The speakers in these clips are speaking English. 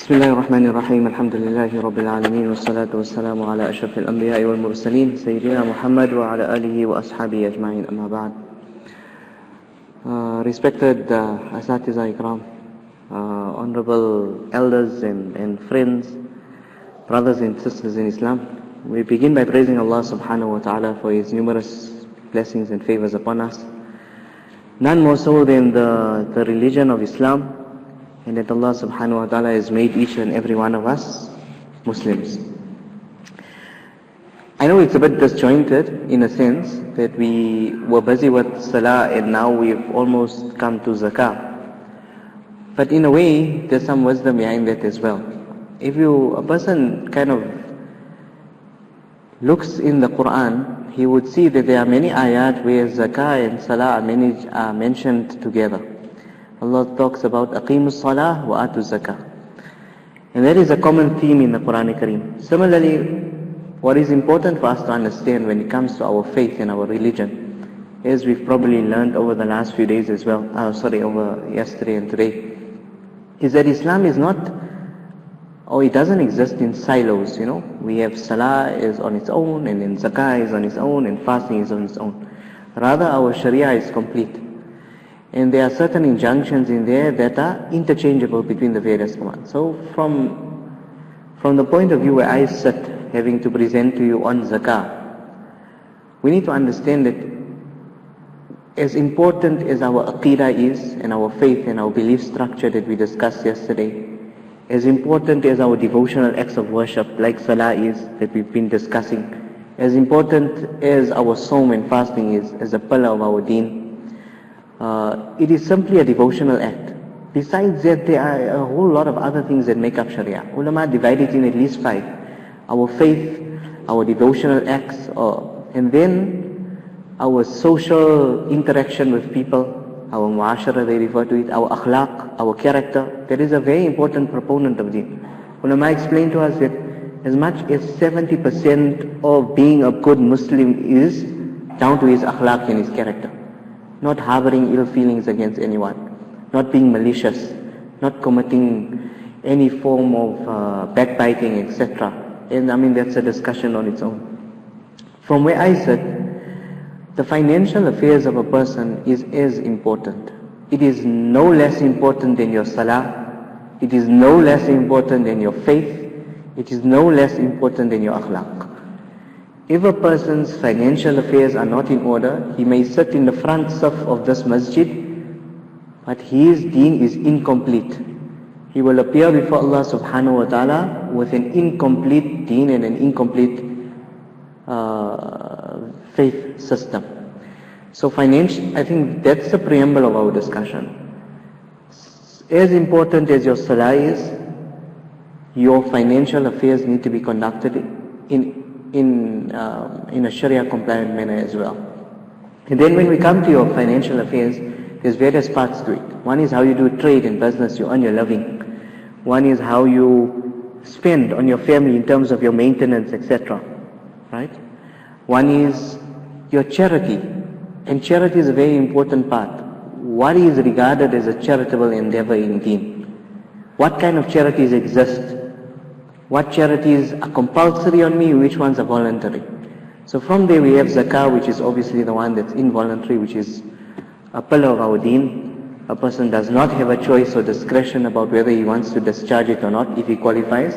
بسم الله الرحمن الرحيم الحمد لله رب العالمين والصلاة والسلام على أشرف الأنبياء والمرسلين سيدنا محمد وعلى آله وأصحابه أجمعين أما بعد. Respected Asatiza Ikram, honorable elders and friends, brothers and sisters in Islam, we begin by praising Allah subhanahu wa ta'ala for His numerous blessings and favors upon us. None more so than the religion of Islam, and that Allah subhanahu wa ta'ala has made each and every one of us Muslims. I know it's a bit disjointed in a sense that we were busy with Salah and now we've almost come to Zakah. But in a way, there's some wisdom behind that as well. If a person kind of looks in the Quran, he would see that there are many ayat where Zakah and Salah are mentioned together. Allah talks about Aqimus Salah wa Atu Zakah. And that is a common theme in the Quran Kareem. Similarly, what is important for us to understand when it comes to our faith and our religion, as we've probably learned over the last few days as well, over yesterday and today, is that Islam is not, or it doesn't exist in silos, We have Salah is on its own, and then Zakah is on its own, and fasting is on its own. Rather, our Sharia is complete. And there are certain injunctions in there that are interchangeable between the various commands. So from the point of view where I sit, having to present to you on Zakah, we need to understand that as important as our Aqeedah is, and our faith and our belief structure that we discussed yesterday, as important as our devotional acts of worship like Salah is, that we've been discussing, as important as our Sawm and fasting is, as a pillar of our deen, it is simply a devotional act. Besides that, there are a whole lot of other things that make up Sharia. Ulama divide it in at least 5. Our faith, our devotional acts, and then our social interaction with people, our muashara they refer to it, our akhlaq, our character. That is a very important proponent of deen. Ulama explained to us that as much as 70% of being a good Muslim is down to his akhlaq and his character. Not harboring ill feelings against anyone, not being malicious, not committing any form of backbiting, etc. And that's a discussion on its own. From where I sit, the financial affairs of a person is as important. It is no less important than your Salah. It is no less important than your faith. It is no less important than your akhlaq. If a person's financial affairs are not in order, he may sit in the front saf of this masjid, but his deen is incomplete. He will appear before Allah subhanahu wa ta'ala with an incomplete deen and an incomplete faith system. So I think that's the preamble of our discussion. As important as your Salah is, your financial affairs need to be conducted in a Sharia compliant manner as well. And then when we come to your financial affairs, there's various parts to it. One is how you do trade and business, you earn your living. One is how you spend on your family in terms of your maintenance, etc. Right? One is your charity. And charity is a very important part. What is regarded as a charitable endeavor in deen? What kind of charities exist? What charities are compulsory on me, which ones are voluntary? So from there we have Zakah, which is obviously the one that's involuntary, which is a pillar of our deen. A person does not have a choice or discretion about whether he wants to discharge it or not, if he qualifies.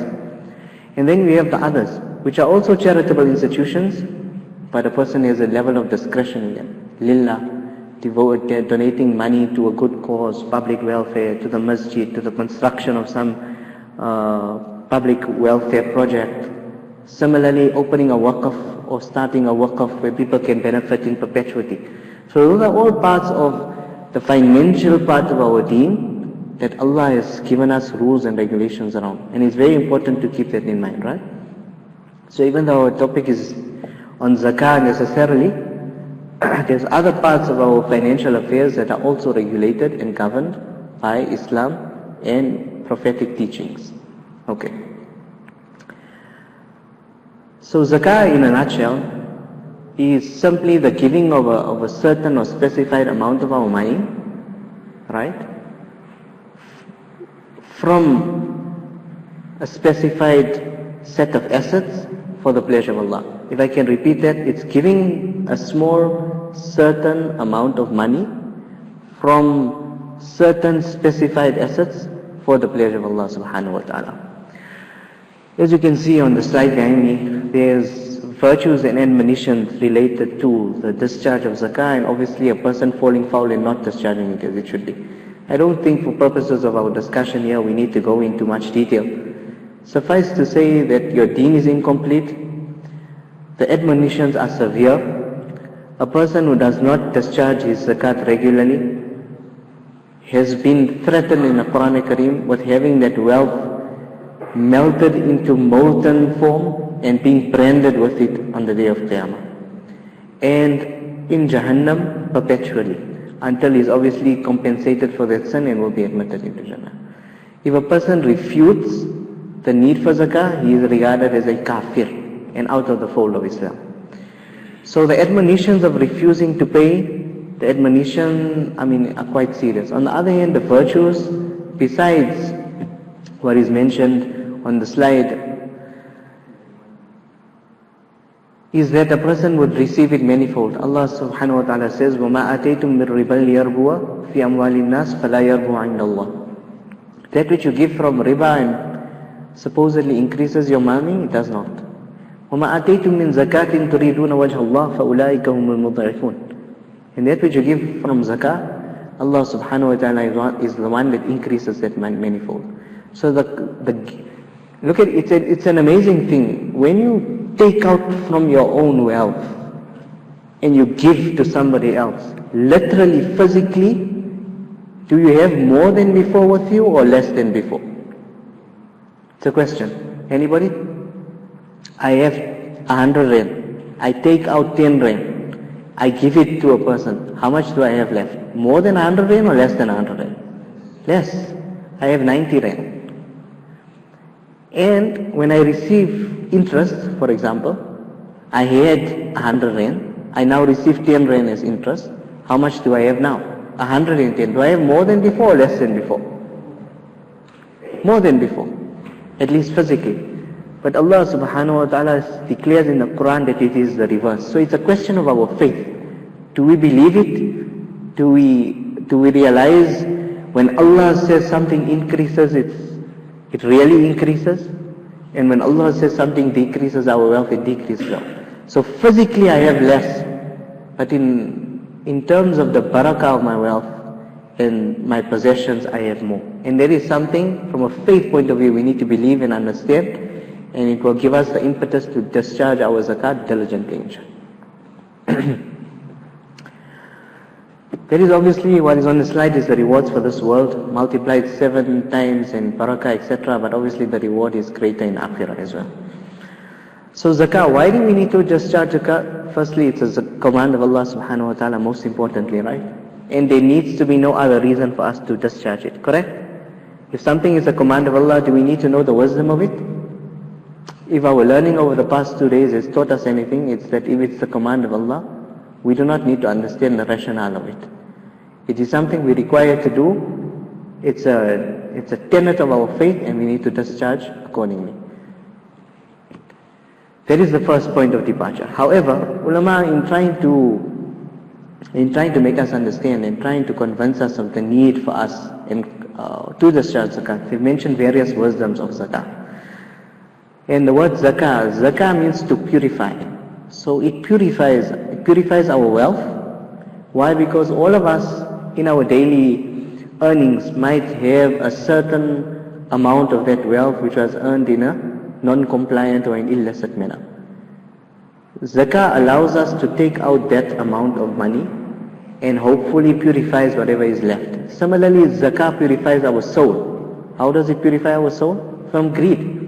And then we have the others, which are also charitable institutions, but a person has a level of discretion in them. Lillah, donating money to a good cause, public welfare, to the masjid, to the construction of some public welfare project. Similarly, opening a waqf or starting a waqf where people can benefit in perpetuity. So those are all parts of the financial part of our deen that Allah has given us rules and regulations around. And it's very important to keep that in mind, right? So even though our topic is on zakah necessarily, there's other parts of our financial affairs that are also regulated and governed by Islam and prophetic teachings. Okay. So zakah in a nutshell is simply the giving of a certain or specified amount of our money, right, from a specified set of assets for the pleasure of Allah. If I can repeat that, it's giving a small certain amount of money from certain specified assets for the pleasure of Allah subhanahu wa ta'ala. As you can see on the slide behind me, there's virtues and admonitions related to the discharge of zakah, and obviously a person falling foul and not discharging it as it should be. I don't think for purposes of our discussion here we need to go into much detail. Suffice to say that your deen is incomplete, the admonitions are severe. A person who does not discharge his zakat regularly has been threatened in the Quran Kareem with having that wealth melted into molten form and being branded with it on the day of Qiyamah. And in Jahannam perpetually, until he is obviously compensated for that sin and will be admitted into Jannah. If a person refutes the need for zakah, he is regarded as a kafir and out of the fold of Islam. So the admonitions of refusing to pay, the admonition, are quite serious. On the other hand, the virtues, besides what is mentioned on the slide, is that a person would receive it manifold. Allah subhanahu wa ta'ala says, وَمَا أَتَيْتُم مِّن رِبًا لِيَرْبُوَ فِي أَمْوَالِ النَّاسِ فَلَا يَرْبُوَ عِنْدَ اللَّهِ. That which you give from riba and supposedly increases your money, it does not. وَمَا أَتَيْتُم مِّن زَكَاةٍ تُرِيدُونَ وَجْهَ اللَّهِ فَأُولَٰئِكَ هُمُ الْمُضْعِفُونَ. And that which you give from zakah, Allah subhanahu wa ta'ala is the one that increases that manifold. So look at it, it's an amazing thing. When you take out from your own wealth and you give to somebody else, literally, physically, do you have more than before with you or less than before? It's a question. Anybody? I have 100 rand. I take out 10 rand. I give it to a person. How much do I have left? More than 100 rand or less than 100 rand? Less. I have 90 rand. And when I receive interest, for example, I had 100 rand. I now receive 10 rand as interest. How much do I have now? 110. Do I have more than before or less than before? More than before. At least physically. But Allah subhanahu wa ta'ala declares in the Quran that it is the reverse. So it's a question of our faith. Do we believe it? Do we realize when Allah says something increases, it really increases? And when Allah says something decreases our wealth, it decreases our wealth. So physically I have less, but in terms of the barakah of my wealth and my possessions, I have more. And there is something from a faith point of view we need to believe and understand, and it will give us the impetus to discharge our zakat diligently, inshallah. There is obviously what is on the slide is the rewards for this world, multiplied 7 times in barakah, etc. But obviously the reward is greater in akhirah as well. So zakah, why do we need to discharge zakah? Firstly, it's a command of Allah subhanahu wa ta'ala, most importantly, right? And there needs to be no other reason for us to discharge it, correct? If something is a command of Allah, do we need to know the wisdom of it? If our learning over the past 2 days has taught us anything, it's that if it's the command of Allah, we do not need to understand the rationale of it. It is something we require to do. It's a tenet of our faith, and we need to discharge accordingly. That is the first point of departure. However, ulama, in trying to make us understand and trying to convince us of the need for us to discharge zakat, they've mentioned various wisdoms of zakat. And the word zakah means to purify. So it purifies our wealth. Why? Because all of us in our daily earnings might have a certain amount of that wealth which was earned in a non-compliant or an illicit manner. Zakah allows us to take out that amount of money and hopefully purifies whatever is left. Similarly, zakah purifies our soul. How does it purify our soul? From greed.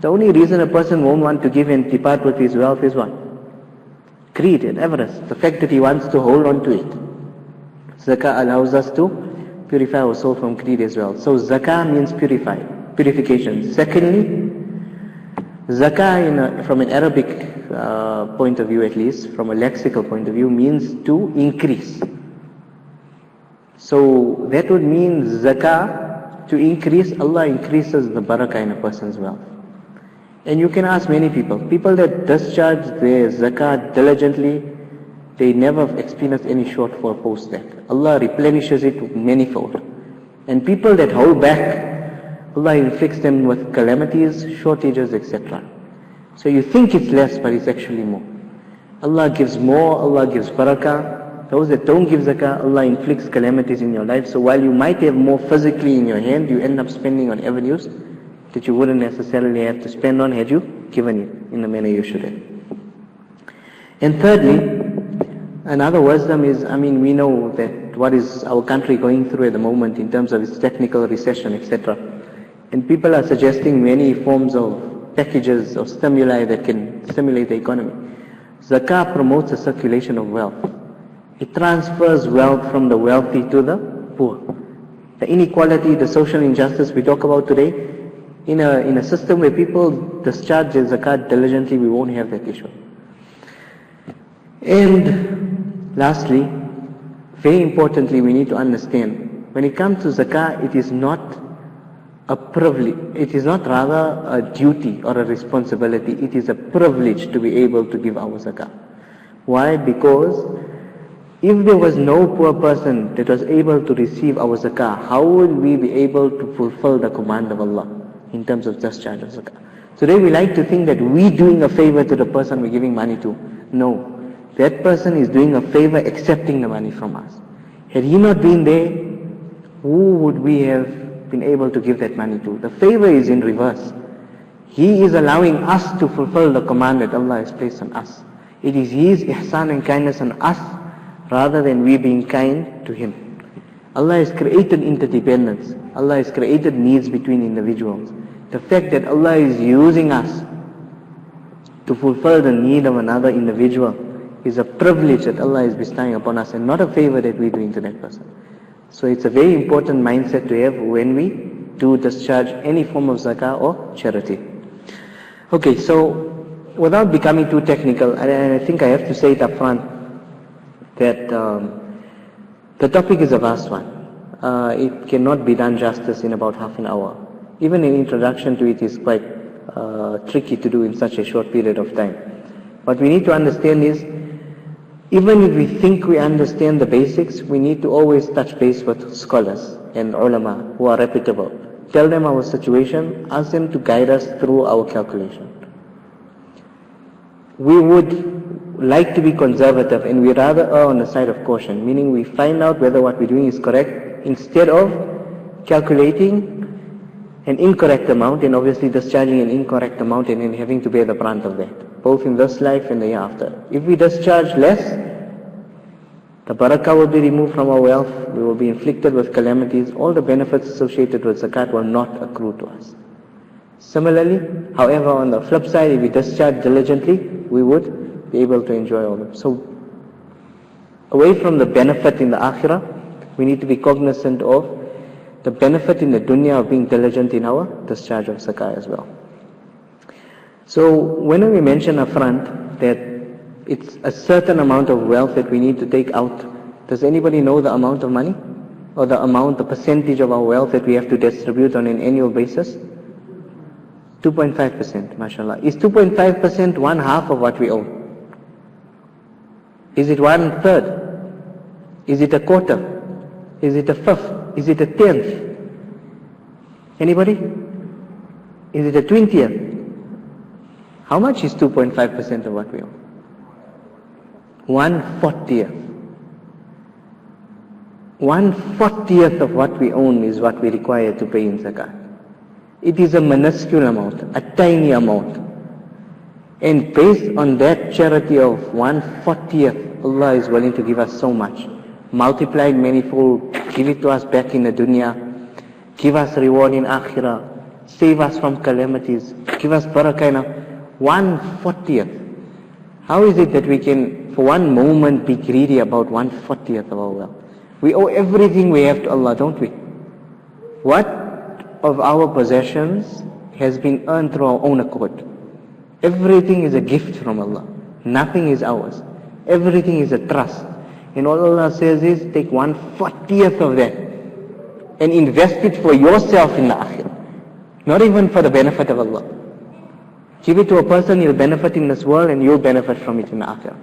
The only reason a person won't want to give and depart with his wealth is what? Greed and avarice. The fact that he wants to hold on to it. Zakah allows us to purify our soul from greed as well. So zakah means purification. Secondly, zakah from an Arabic point of view, at least, from a lexical point of view, means to increase. So that would mean zakah to increase, Allah increases the barakah in a person's wealth. And you can ask many people that discharge their zakah diligently, they never experience any shortfall post that. Allah replenishes it manifold. And people that hold back, Allah inflicts them with calamities, shortages, etc. So you think it's less, but it's actually more. Allah gives more, Allah gives barakah. Those that don't give zakah, Allah inflicts calamities in your life. So while you might have more physically in your hand, you end up spending on avenues that you wouldn't necessarily have to spend on had you given it in the manner you should have. And thirdly, another wisdom is, we know that what is our country going through at the moment in terms of its technical recession, etc. And people are suggesting many forms of packages of stimuli that can stimulate the economy. Zakah promotes a circulation of wealth. It transfers wealth from the wealthy to the poor. The inequality, the social injustice we talk about today, in a system where people discharge their zakat diligently, we won't have that issue. And lastly, very importantly, we need to understand, when it comes to zakah, it is not a privilege, it is not rather a duty or a responsibility, it is a privilege to be able to give our zakah. Why? Because if there was no poor person that was able to receive our zakah, how will we be able to fulfill the command of Allah in terms of discharge of zakah? Today we like to think that we're doing a favor to the person we're giving money to. No. That person is doing a favor accepting the money from us. Had he not been there, who would we have been able to give that money to? The favor is in reverse. He is allowing us to fulfill the command that Allah has placed on us. It is His ihsan and kindness on us rather than we being kind to Him. Allah has created interdependence. Allah has created needs between individuals. The fact that Allah is using us to fulfill the need of another individual is a privilege that Allah is bestowing upon us and not a favor that we're doing to that person. So it's a very important mindset to have when we do discharge any form of zakah or charity. Okay, so without becoming too technical, I think I have to say it up front that the topic is a vast one. It cannot be done justice in about half an hour. Even an introduction to it is quite tricky to do in such a short period of time. What we need to understand is, even if we think we understand the basics, we need to always touch base with scholars and ulama who are reputable. Tell them our situation, ask them to guide us through our calculation. We would like to be conservative and we rather err on the side of caution, meaning we find out whether what we're doing is correct instead of calculating an incorrect amount and obviously discharging an incorrect amount and then having to bear the brunt of that, both in this life and the year after. If we discharge less, the barakah will be removed from our wealth, we will be inflicted with calamities, all the benefits associated with zakat will not accrue to us. Similarly, however, on the flip side, if we discharge diligently, we would be able to enjoy all of them. So, away from the benefit in the akhirah, we need to be cognizant of the benefit in the dunya of being diligent in our discharge of zakah as well. So when we mention up front that it's a certain amount of wealth that we need to take out, does anybody know the amount of money? Or the percentage of our wealth that we have to distribute on an annual basis? 2.5%, mashallah. Is 2.5% 1/2 of what we own? Is it 1/3? Is it 1/4? Is it 1/5? Is it 1/10? Anybody? Is it 20th? How much is 2.5% of what we own? 1/40th. 1/40th of what we own is what we require to pay in zakat. It is a minuscule amount, a tiny amount. And based on that charity of 1/40th, Allah is willing to give us so much. Multiplied manifold, give it to us back in the dunya, give us reward in akhirah, save us from calamities, give us barakah in 1/40th. How is it that we can, for one moment, be greedy about 1/40th of our wealth? We owe everything we have to Allah, don't we? What of our possessions has been earned through our own accord? Everything is a gift from Allah. Nothing is ours. Everything is a trust. And all Allah says is, take 1/40th of that and invest it for yourself in the akhirah. Not even for the benefit of Allah. Give it to a person, he'll benefit in this world and you'll benefit from it in the akhirah.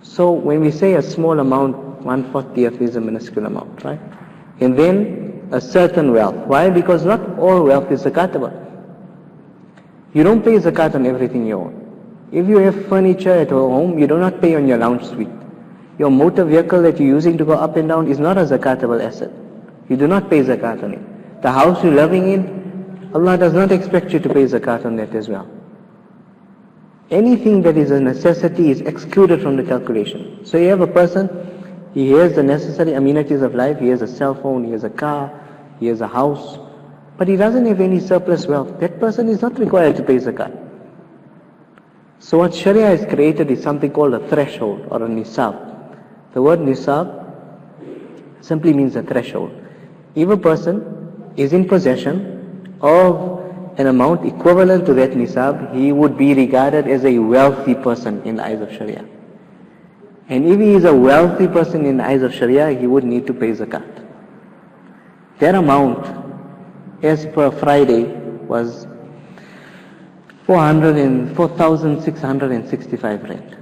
So when we say a small amount, 1/40th is a minuscule amount, right? And then a certain wealth. Why? Because not all wealth is zakatable. You don't pay zakat on everything you own. If you have furniture at your home, you do not pay on your lounge suite. Your motor vehicle that you're using to go up and down is not a zakatable asset. You do not pay zakat on it. The house you're living in, Allah does not expect you to pay zakat on that as well. Anything that is a necessity is excluded from the calculation. So you have a person, he has the necessary amenities of life, he has a cell phone, he has a car, he has a house, but he doesn't have any surplus wealth. That person is not required to pay zakat. So what Sharia has created is something called a threshold or a nisab. The word nisab simply means a threshold. If a person is in possession of an amount equivalent to that nisab, he would be regarded as a wealthy person in the eyes of Sharia. And if he is a wealthy person in the eyes of Sharia, he would need to pay zakat. That amount, as per Friday, was 4,665 rand.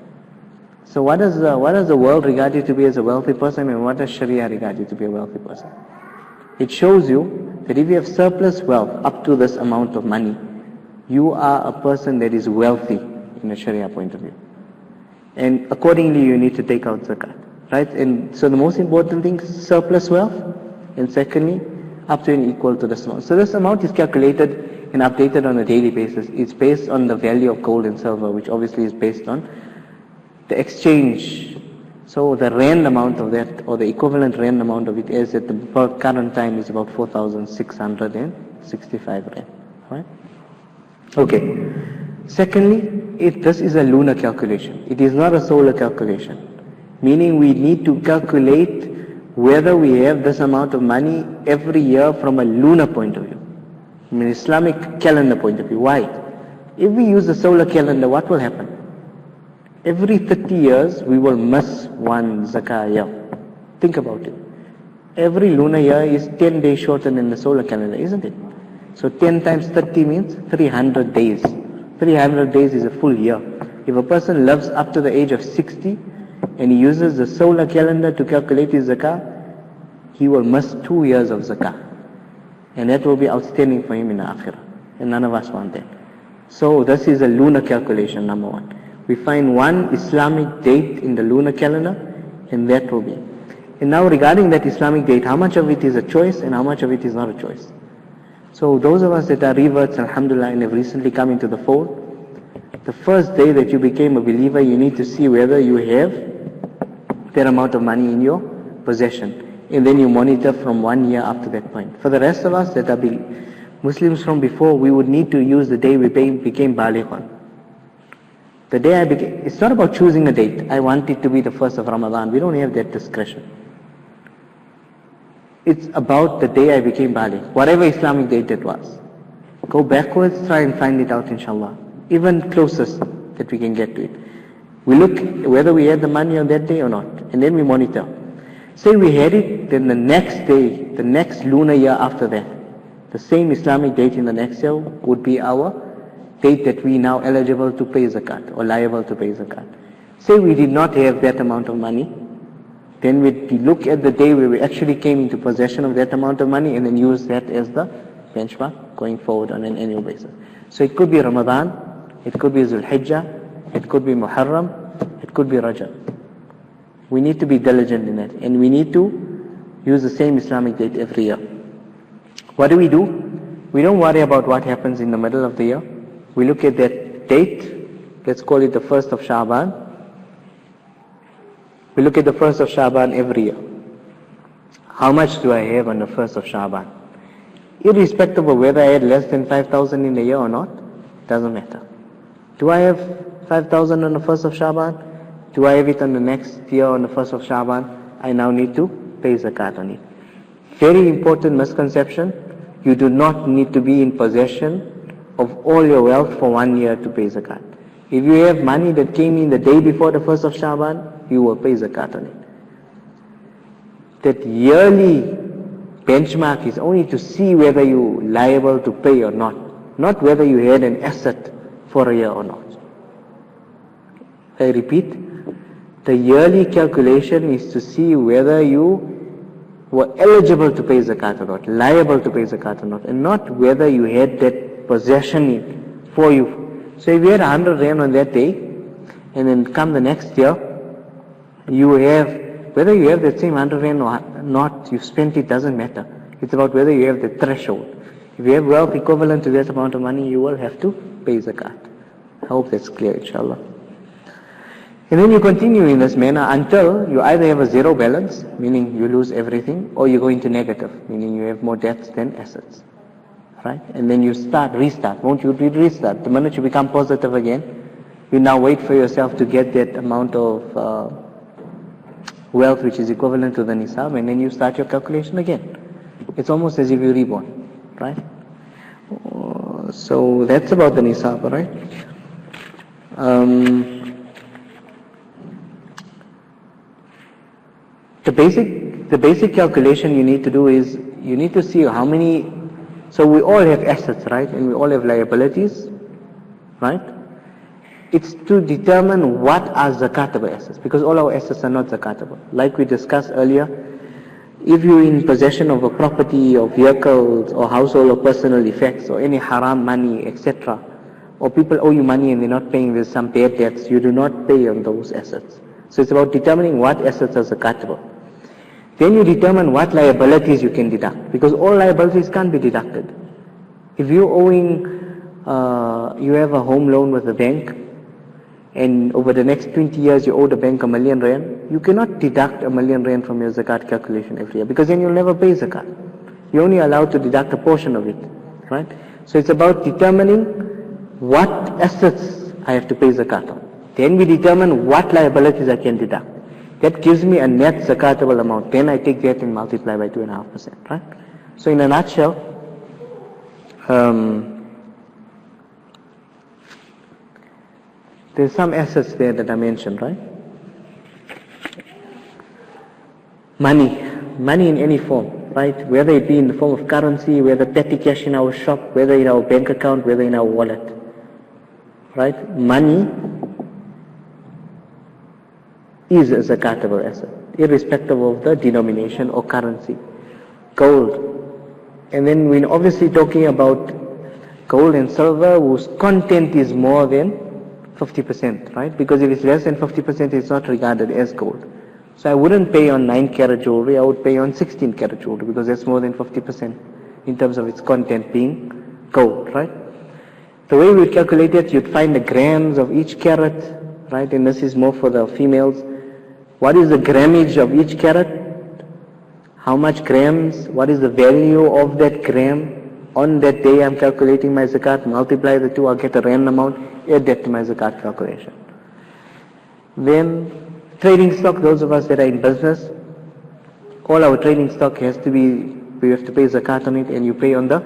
So what does the world regard you to be as a wealthy person, and what does Sharia regard you to be a wealthy person? It shows you that if you have surplus wealth up to this amount of money, you are a person that is wealthy in a Sharia point of view. And accordingly you need to take out zakat. Right? And so the most important thing is surplus wealth, and secondly, up to and equal to this amount. So this amount is calculated and updated on a daily basis. It's based on the value of gold and silver, which obviously is based on the exchange. So the rand amount of that, or the equivalent rand amount of it, is at the current time is about 4,665 rand. Right? Okay. Secondly, this is a lunar calculation. It is not a solar calculation. Meaning we need to calculate whether we have this amount of money every year from a lunar point of view. From an Islamic calendar point of view. Why? If we use the solar calendar, what will happen? Every 30 years, we will miss one zakah year. Think about it. Every lunar year is 10 days shorter than the solar calendar, isn't it? So 10 times 30 means 300 days. 300 days is a full year. If a person lives up to the age of 60 and he uses the solar calendar to calculate his zakah, he will miss 2 years of zakah. And that will be outstanding for him in the akhirah. And none of us want that. So this is a lunar calculation, number one. We find one Islamic date in the lunar calendar, and that will be. And now regarding that Islamic date, how much of it is a choice and how much of it is not a choice? So those of us that are reverts, alhamdulillah, and have recently come into the fold, the first day that you became a believer, you need to see whether you have that amount of money in your possession. And then you monitor from 1 year up to that point. For the rest of us that are Muslims from before, we would need to use the day we became baligh on. The day I became, it's not about choosing a date. I want it to be the first of Ramadan. We don't have that discretion. It's about the day I became baligh, whatever Islamic date it was. Go backwards, try and find it out, inshallah. Even closest that we can get to it. We look whether we had the money on that day or not, and then we monitor. Say we had it, then the next day, the next lunar year after that, the same Islamic date in the next year would be our date that we now eligible to pay zakat or liable to pay zakat. Say we did not have that amount of money, then we look at the day where we actually came into possession of that amount of money and then use that as the benchmark going forward on an annual basis. So it could be Ramadan, it could be Zul Hijjah, it could be Muharram, it could be Rajab. We need to be diligent in that, and we need to use the same Islamic date every year. What do? We don't worry about what happens in the middle of the year. We look at that date, let's call it the 1st of Sha'ban. We look at the 1st of Sha'ban every year. How much do I have on the 1st of Sha'ban? Irrespective of whether I had less than 5,000 in a year or not, doesn't matter. Do I have 5,000 on the 1st of Sha'ban? Do I have it on the next year on the 1st of Sha'ban? I now need to pay zakat on it. Very important misconception. You do not need to be in possession of all your wealth for 1 year to pay zakat. If you have money that came in the day before the 1st of Sha'ban, you will pay zakat on it. That yearly benchmark is only to see whether you're liable to pay or not whether you had an asset for a year or not. I repeat, the yearly calculation is to see whether you were eligible to pay zakat or not, liable to pay zakat or not, and not whether you had that possession for you. So if you had 100 rand on that day, and then come the next year, you have, whether you have that same 100 rand or not, you spent it, doesn't matter. It's about whether you have the threshold. If you have wealth equivalent to that amount of money, you will have to pay zakat. I hope that's clear, inshallah. And then you continue in this manner until you either have a zero balance, meaning you lose everything, or you go into negative, meaning you have more debts than assets. Right? And then you restart. Won't you restart? The minute you become positive again, you now wait for yourself to get that amount of wealth which is equivalent to the nisab, and then you start your calculation again. It's almost as if you're reborn. Right? So that's about the nisab, right? The basic calculation you need to do is, you need to see how many, so we all have assets, right? And we all have liabilities, right? It's to determine what are zakatable assets, because all our assets are not zakatable. Like we discussed earlier, if you're in possession of a property or vehicles or household or personal effects or any haram money, etc., or people owe you money and they're not paying, there's some bad debts, you do not pay on those assets. So it's about determining what assets are zakatable. Then you determine what liabilities you can deduct, because all liabilities can't be deducted. If you're owing, you have a home loan with the bank, and over the next 20 years you owe the bank 1 million rand, you cannot deduct 1 million rand from your zakat calculation every year, because then you'll never pay zakat. You're only allowed to deduct a portion of it, right? So it's about determining what assets I have to pay zakat on. Then we determine what liabilities I can deduct. That gives me a net zakatable amount. Then I take that and multiply by 2.5%, right? So in a nutshell, there's some assets there that I mentioned, right? Money in any form, right? Whether it be in the form of currency, whether petty cash in our shop, whether in our bank account, whether in our wallet, right? Money is a zakatable asset, irrespective of the denomination or currency. Gold. And then we're obviously talking about gold and silver whose content is more than 50%, right? Because if it's less than 50%, it's not regarded as gold. So I wouldn't pay on 9-carat jewelry, I would pay on 16-carat jewelry, because that's more than 50% in terms of its content being gold, right? The way we calculate it, you'd find the grams of each carat, right? And this is more for the females. What is the grammage of each carat? How much grams? What is the value of that gram? On that day I'm calculating my zakat, multiply the two, I'll get a rand amount, add that to my zakat calculation. Then trading stock, those of us that are in business, all our trading stock has to be, we have to pay zakat on it, and you pay on the